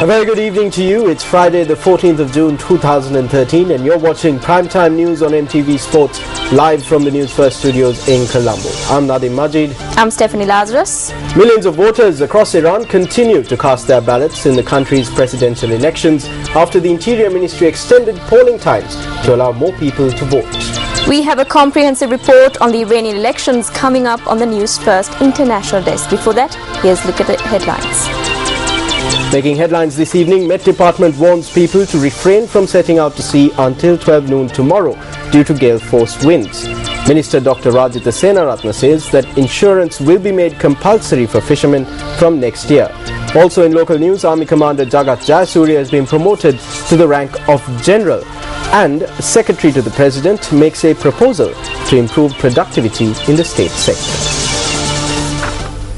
A very good evening to you. It's Friday the 14th of June 2013 and you're watching Primetime News on MTV Sports live from the News First studios in Colombo. I'm Nadim Majid. I'm Stephanie Lazarus. Millions of voters across Iran continue to cast their ballots in the country's presidential elections after the Interior Ministry extended polling times to allow more people to vote. We have a comprehensive report on the Iranian elections coming up on the News First International Desk. Before that, here's a look at the headlines. Making headlines this evening, Met Department warns people to refrain from setting out to sea until 12 noon tomorrow due to gale force winds. Minister Dr. Rajitha Senaratne says that insurance will be made compulsory for fishermen from next year. Also in local news, Army Commander Jagat Jayasuriya has been promoted to the rank of General, and Secretary to the President makes a proposal to improve productivity in the state sector.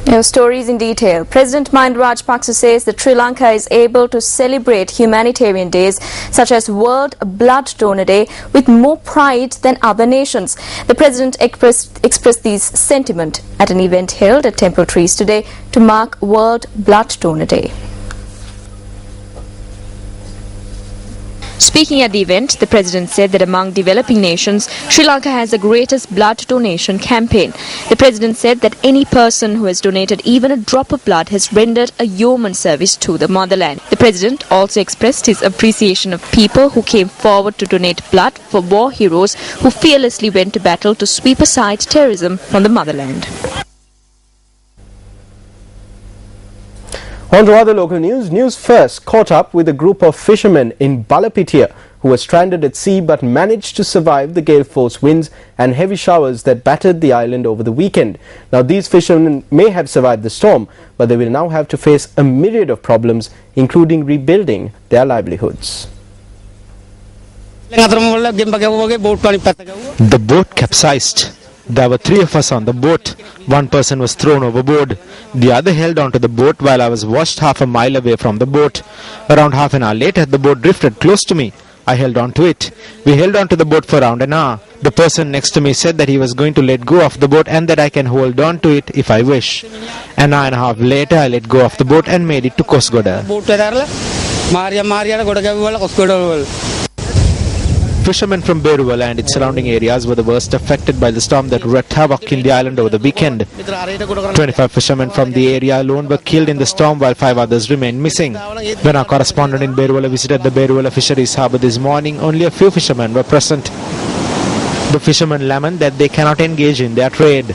Now, stories in detail. President Mahinda Rajapaksa says that Sri Lanka is able to celebrate humanitarian days such as World Blood Donor Day with more pride than other nations. The President expressed these sentiment at an event held at Temple Trees today to mark World Blood Donor Day. Speaking at the event, the President said that among developing nations, Sri Lanka has the greatest blood donation campaign. The President said that any person who has donated even a drop of blood has rendered a yeoman service to the motherland. The President also expressed his appreciation of people who came forward to donate blood for war heroes who fearlessly went to battle to sweep aside terrorism from the motherland. On to other local news. News First caught up with a group of fishermen in Balapitia who were stranded at sea but managed to survive the gale force winds and heavy showers that battered the island over the weekend. Now these fishermen may have survived the storm, but they will now have to face a myriad of problems, including rebuilding their livelihoods. The boat capsized. There were 3 of us on the boat. One person was thrown overboard. The other held onto the boat while I was washed half a mile away from the boat. Around half an hour later, the boat drifted close to me. I held on to it. We held on to the boat for around an hour. The person next to me said that he was going to let go of the boat and that I can hold on to it if I wish. An hour and a half later, I let go of the boat and made it to Kosgoda. Fishermen from Beruvala and its surrounding areas were the worst affected by the storm that wreaked havoc in the island over the weekend. 25 fishermen from the area alone were killed in the storm while 5 others remained missing. When our correspondent in Beruvala visited the Beruvala Fisheries Harbour this morning, only a few fishermen were present. The fishermen lament that they cannot engage in their trade.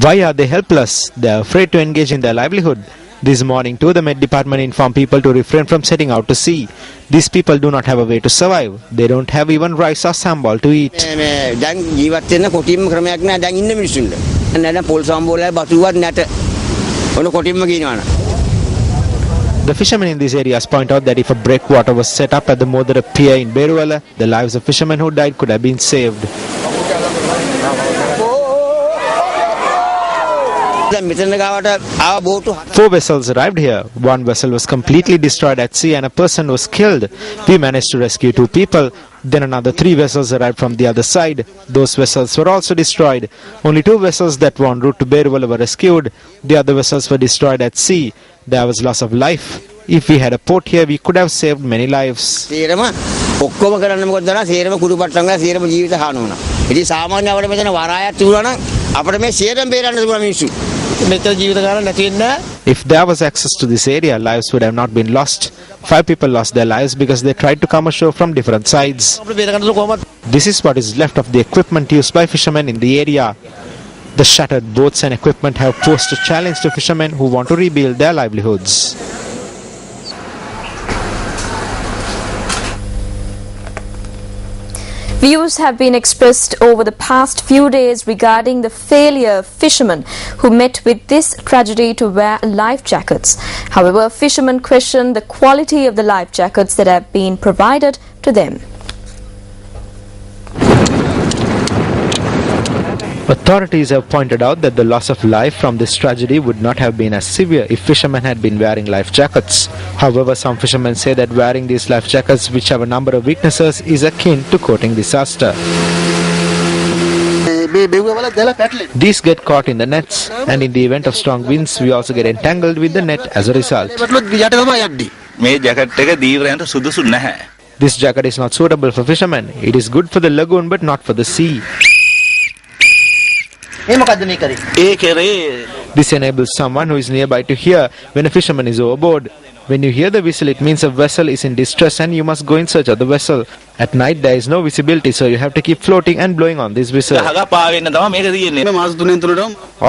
Why are they helpless? They are afraid to engage in their livelihood. This morning too, the Met Department informed people to refrain from setting out to sea. These people do not have a way to survive. They don't have even rice or sambal to eat. The fishermen in these areas point out that if a breakwater was set up at the Modara Pier in Beruvala, the lives of fishermen who died could have been saved. 4 vessels arrived here. 1 vessel was completely destroyed at sea and a person was killed. We managed to rescue 2 people. Then another 3 vessels arrived from the other side. Those vessels were also destroyed. Only 2 vessels that were en route to Beruvala were rescued. The other vessels were destroyed at sea. There was loss of life. If we had a port here, we could have saved many lives. If there was access to this area, lives would have not been lost. 5 people lost their lives because they tried to come ashore from different sides. This is what is left of the equipment used by fishermen in the area. The shattered boats and equipment have posed a challenge to fishermen who want to rebuild their livelihoods. Views have been expressed over the past few days regarding the failure of fishermen who met with this tragedy to wear life jackets. However, fishermen question the quality of the life jackets that have been provided to them. Authorities have pointed out that the loss of life from this tragedy would not have been as severe if fishermen had been wearing life jackets. However, some fishermen say that wearing these life jackets, which have a number of weaknesses, is akin to courting disaster. These get caught in the nets, and in the event of strong winds, we also get entangled with the net as a result. This jacket is not suitable for fishermen. It is good for the lagoon but not for the sea. This enables someone who is nearby to hear when a fisherman is overboard. When you hear the whistle, it means a vessel is in distress and you must go in search of the vessel. At night there is no visibility, so you have to keep floating and blowing on this whistle. All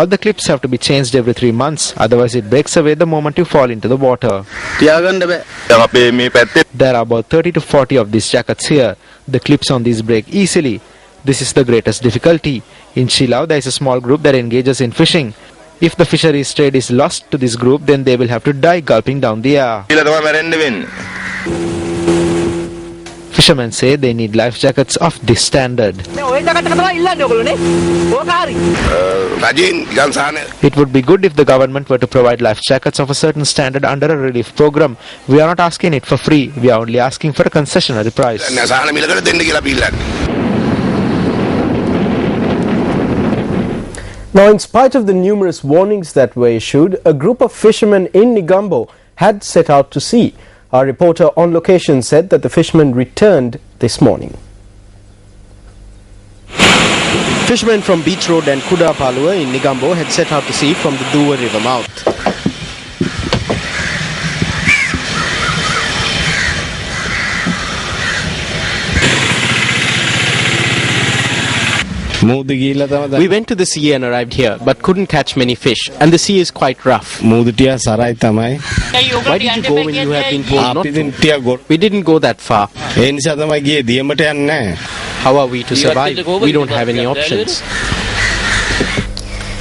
the clips have to be changed every 3 months, otherwise it breaks away the moment you fall into the water. There are about 30 to 40 of these jackets here. The clips on these break easily. This is the greatest difficulty. In Shillong, there is a small group that engages in fishing. If the fisheries trade is lost to this group, then they will have to die gulping down the air. Fishermen say they need life jackets of this standard. It would be good if the government were to provide life jackets of a certain standard under a relief program. We are not asking it for free. We are only asking for a concessionary price. Now, in spite of the numerous warnings that were issued, a group of fishermen in Negombo had set out to sea. Our reporter on location said that the fishermen returned this morning. Fishermen from Beach Road and Kudapalua in Negombo had set out to sea from the Duwa River mouth. We went to the sea and arrived here, but couldn't catch many fish, and the sea is quite rough. Why did you go when you have been told not to? We didn't go that far. How are we to survive? We don't have any options.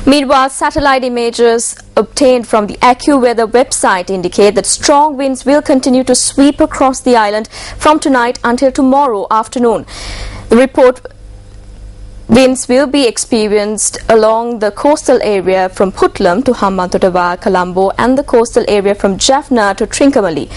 Meanwhile, satellite images obtained from the AccuWeather website indicate that strong winds will continue to sweep across the island from tonight until tomorrow afternoon. The report winds will be experienced along the coastal area from Putlam to Hambantota, Colombo, and the coastal area from Jaffna to Trincomalee.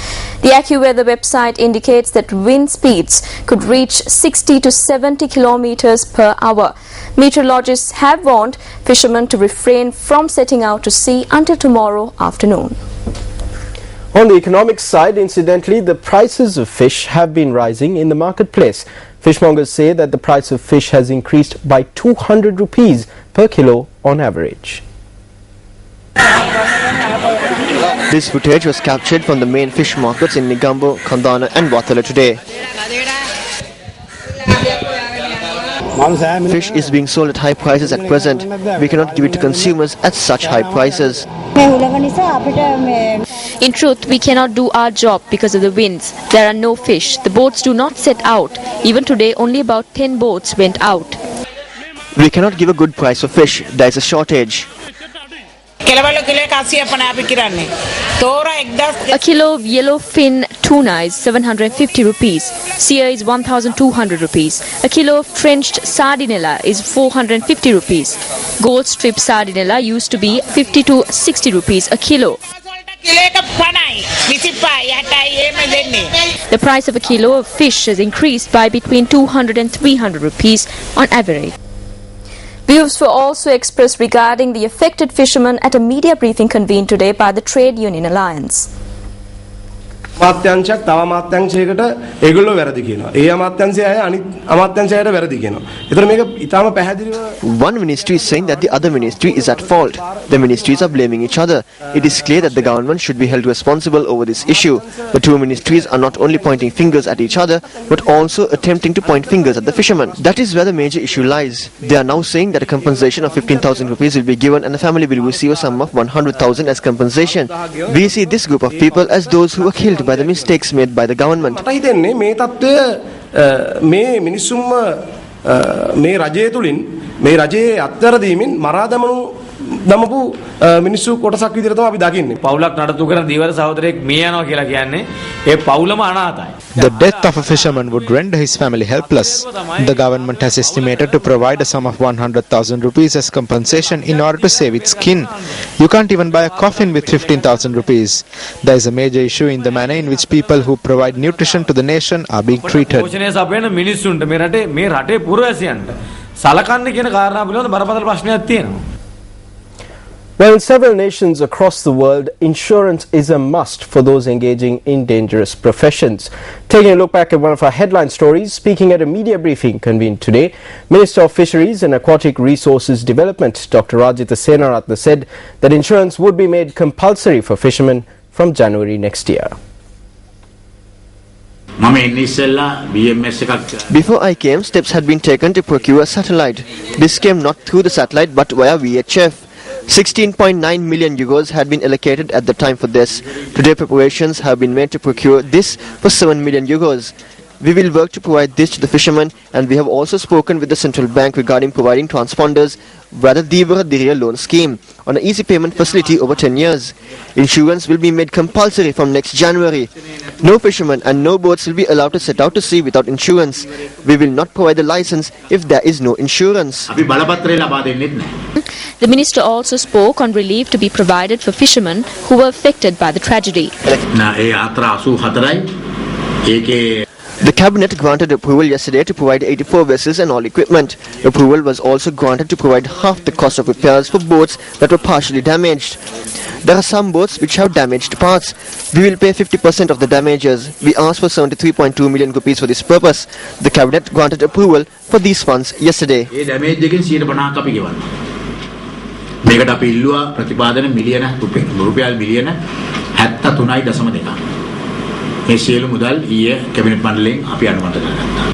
The AccuWeather website indicates that wind speeds could reach 60 to 70 kilometers per hour. Meteorologists have warned fishermen to refrain from setting out to sea until tomorrow afternoon. On the economic side, incidentally, the prices of fish have been rising in the marketplace. Fishmongers say that the price of fish has increased by 200 rupees per kilo on average. This footage was captured from the main fish markets in Negombo, Kandana and Wathala today. Fish is being sold at high prices at present. We cannot give it to consumers at such high prices. In truth, we cannot do our job because of the winds. There are no fish. The boats do not set out. Even today, only about 10 boats went out. We cannot give a good price for fish. There is a shortage. A kilo of yellowfin tuna is 750 rupees. Sear is 1,200 rupees. A kilo of trenched sardinella is 450 rupees. Gold strip sardinella used to be 50 to 60 rupees a kilo. The price of a kilo of fish has increased by between 200 and 300 rupees on average. Views were also expressed regarding the affected fishermen at a media briefing convened today by the Trade Union Alliance. අමාත්‍යංශයක් තව අමාත්‍යංශයකට ඒගොල්ලෝ වැරදි කියනවා. ඒ අමාත්‍යංශය අය අනිත් අමාත්‍යංශයට වැරදි කියනවා. ඒතර මේක ඊටාම පැහැදිලිව One ministry is saying that the other ministry is at fault. The ministries are blaming each other. It is clear that the government should be held responsible over this issue. The two ministries are not only pointing fingers at each other, but also attempting to point fingers at the fishermen. That is where the major issue lies. They are now saying that a compensation of 15,000 rupees will be given and the family will receive a sum of 100,000 as compensation. We see this group of people as those who were killed by the mistakes made by the government. මට හිතෙන්නේ මේ තත්ත්වය මේ මිනිස්සුන්ව මේ රජය තුලින් මේ රජයේ අත්හැරදීමෙන් මරා දමපු මිනිස්සු කොටසක් විදිහට තමයි අපි දකින්නේ. පවුලක් නඩත්තු කරන දීවර සහෝදරයෙක් මිය යනවා කියලා කියන්නේ ඒ පවුලම අනාථයි. The death of a fisherman would render his family helpless. The government has estimated to provide a sum of 100,000 rupees as compensation in order to save its skin. You can't even buy a coffin with 15,000 rupees. There is a major issue in the manner in which people who provide nutrition to the nation are being treated. පෝෂණය සපයන මිනිස්සුන්ට මේ රටේ පුරවැසියන්ට සලකන්නේ කියන කාරණා පිළිබඳ බරපතල ප්‍රශ්නයක් තියෙනවා. Well, in several nations across the world, insurance is a must for those engaging in dangerous professions. Taking a look back at one of our headline stories, speaking at a media briefing convened today, Minister of Fisheries and Aquatic Resources Development, Dr. Rajitha Senaratne, said that insurance would be made compulsory for fishermen from January next year. Before I came, steps had been taken to procure a satellite. This came not through the satellite but via VHF. 16.9 million euros had been allocated at the time for this. Today preparations have been made to procure this for 7 million euros. We will work to provide this to the fishermen, and we have also spoken with the central bank regarding providing transponders via the Divara Diriya loan scheme on an easy payment facility over 10 years. Insurance will be made compulsory from next January. No fishermen and no boats will be allowed to set out to sea without insurance. We will not provide the license if there is no insurance. The minister also spoke on relief to be provided for fishermen who were affected by the tragedy. The cabinet granted approval yesterday to provide 84 vessels and all equipment. Approval was also granted to provide half the cost of repairs for boats that were partially damaged. There are some boats which have damaged parts. We will pay 50% of the damages. We asked for 73.2 million rupees for this purpose. The cabinet granted approval for these funds yesterday. මේකට අපි ඉල්ලුවා ප්‍රතිපාදන මිලියන රුපියල් මිලියන 73.2. මේ සියලු මුදල් ඊයේ කැබිනට් මණ්ඩලයෙන් අපි අනුමත කරගත්තා.